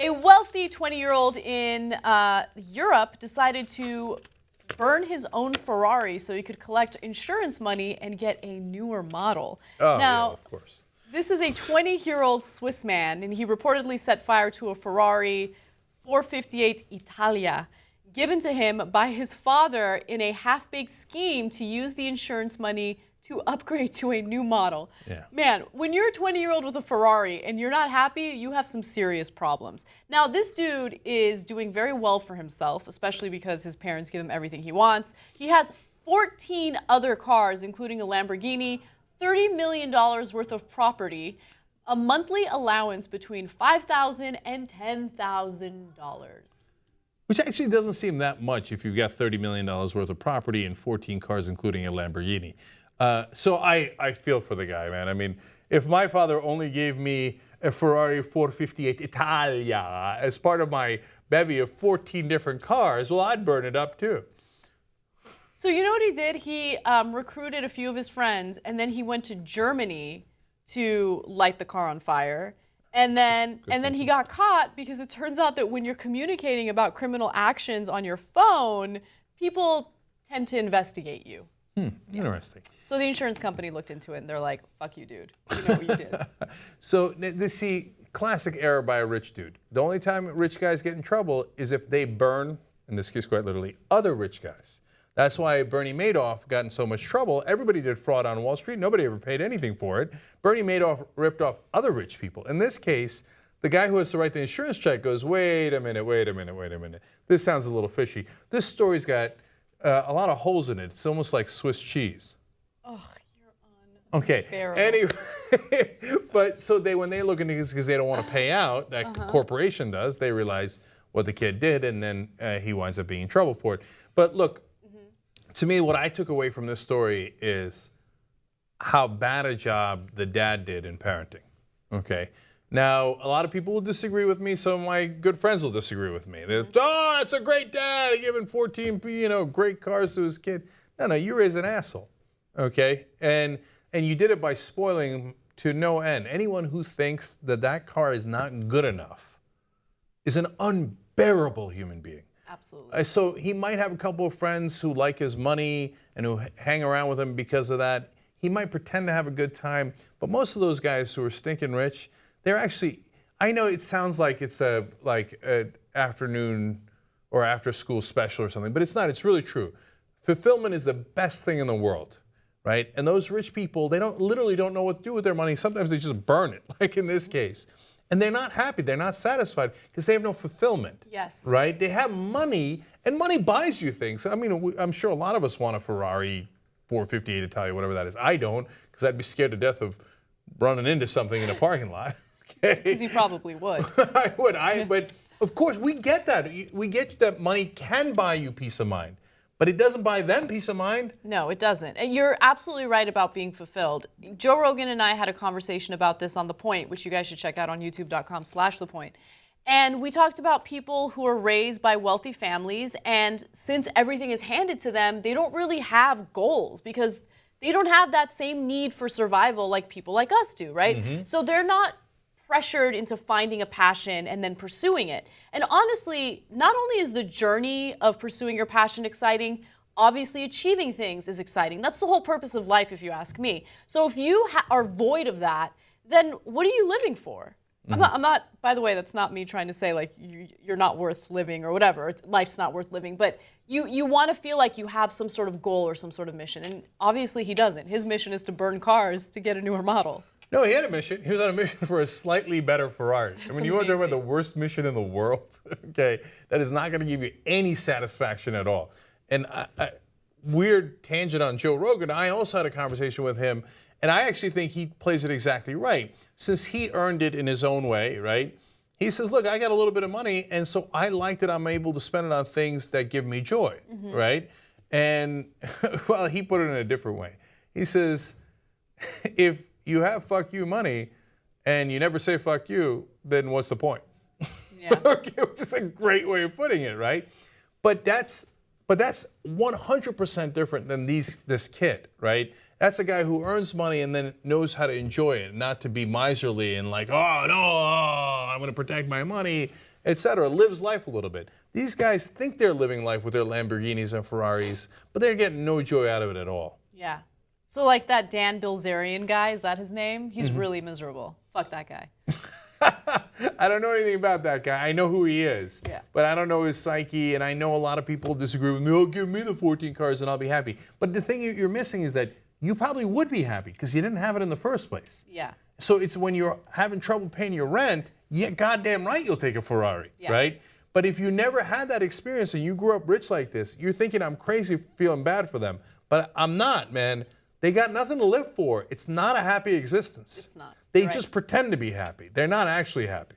A wealthy 20-year-old in Europe decided to burn his own Ferrari so he could collect insurance money and get a newer model. Oh, now, yeah, of course. This is a 20-year-old Swiss man, and he reportedly set fire to a Ferrari 458 Italia given to him by his father in a half-baked scheme to use the insurance money to upgrade to a new model. Yeah. Man, when you're a 20-year-old with a Ferrari and you're not happy, you have some serious problems. Now, this dude is doing very well for himself, especially because his parents give him everything he wants. He has 14 other cars, including a Lamborghini, $30 million worth of property, a monthly allowance between $5,000 and $10,000. Which actually doesn't seem that much if you've got $30 million worth of property and 14 cars, including a Lamborghini. So I feel for the guy, man. I mean, if my father only gave me a Ferrari 458 Italia as part of my bevy of 14 different cars, well, I'd burn it up too. So you know what he did? He recruited a few of his friends, and then he went to Germany to light the car on fire. And then he got caught because it turns out that when you're communicating about criminal actions on your phone, people tend to investigate you. Interesting. So the insurance company looked into it, and they're like, fuck you, dude. You know what you did. So, see, classic error by a rich dude. The only time rich guys get in trouble is if they burn, in this case quite literally, other rich guys. That's why Bernie Madoff got in so much trouble. Everybody did fraud on Wall Street. Nobody ever paid anything for it. Bernie Madoff ripped off other rich people. In this case, the guy who has to write the insurance check goes, wait a minute. This sounds a little fishy. This story's got a lot of holes in it. It's almost like Swiss cheese. Oh, you're on. Okay. Anyway, but so when they look into this because they don't want to pay out, that corporation does, they realize what the kid did, and then he winds up being in trouble for it. But look, to me, what I took away from this story is how bad a job the dad did in parenting. Okay. Now, a lot of people will disagree with me. Some of my good friends will disagree with me. They're, oh, it's a great dad. He giving 14, great cars to his kid. No, you raised an asshole. Okay. And you did it by spoiling him to no end. Anyone who thinks that car is not good enough is an unbearable human being. Absolutely. So he might have a couple of friends who like his money and who hang around with him because of that. He might pretend to have a good time, but most of those guys who are stinking rich, they're actually, I know it sounds like it's like an afternoon or after school special or something, but it's not. It's really true. Fulfillment is the best thing in the world, right? And those rich people, they literally don't know what to do with their money. Sometimes they just burn it, like in this case. And they're not happy, they're not satisfied because they have no fulfillment. Yes. Right? They have money, and money buys you things. I mean, I'm sure a lot of us want a Ferrari 458 Italia, whatever that is. I don't, because I'd be scared to death of running into something in a parking lot. Okay? Because you probably would. I would. But of course, we get that. We get that money can buy you peace of mind. But it doesn't buy them peace of mind. No, it doesn't. And you're absolutely right about being fulfilled. Joe Rogan and I had a conversation about this on The Point, which you guys should check out on youtube.com/The Point. And we talked about people who are raised by wealthy families, and since everything is handed to them, they don't really have goals because they don't have that same need for survival like people like us do, right? So they're not pressured into finding a passion and then pursuing it. And honestly, not only is the journey of pursuing your passion exciting, obviously achieving things is exciting. That's the whole purpose of life, if you ask me. So if you are void of that, then what are you living for? I'm not, by the way, that's not me trying to say like you're not worth living or whatever. Life's not worth living, but you want to feel like you have some sort of goal or some sort of mission. And obviously he doesn't. His mission is to burn cars to get a newer model. No, he had a mission. He was on a mission for a slightly beher Ferrari. That's you want to talk about amazing. the worst mission in the world? Okay, that is not going to give you any satisfaction at all. And weird tangent on Joe Rogan, I also had a conversation with him, and I actually think he plays it exactly right. Since he earned it in his own way, right? He says, look, I got a little bit of money, and so I like that I'm able to spend it on things that give me joy, right? And, well, he put it in a different way. He says, if you have fuck you money and you never say fuck you, then what's the point? Yeah. Okay, which is a great way of putting it, right? But that's 100% different than this kid, right? That's a guy who earns money and then knows how to enjoy it, not to be miserly and like, oh, no, I'm going to protect my money etc., lives life a little bit. These guys think they're living life with their Lamborghinis and Ferraris, but they're getting no joy out of it at all. Yeah. So like that Dan Bilzerian guy, is that his name? He's really miserable. Fuck that guy. I don't know anything about that guy. I know who he is, Yeah. but I don't know his psyche, and I know a lot of people disagree with me. Oh, give me the 14 cars and I'll be happy. But the thing you're missing is that you probably would be happy because you didn't have it in the first place. Yeah. So it's when you're having trouble paying your rent, yeah, goddamn right you'll take a Ferrari, Yeah. right? But if you never had that experience and you grew up rich like this, you're thinking I'm crazy feeling bad for them. But I'm not, man. They got nothing to live for. It's not a happy existence. It's not. They You're right. just pretend to be happy. They're not actually happy.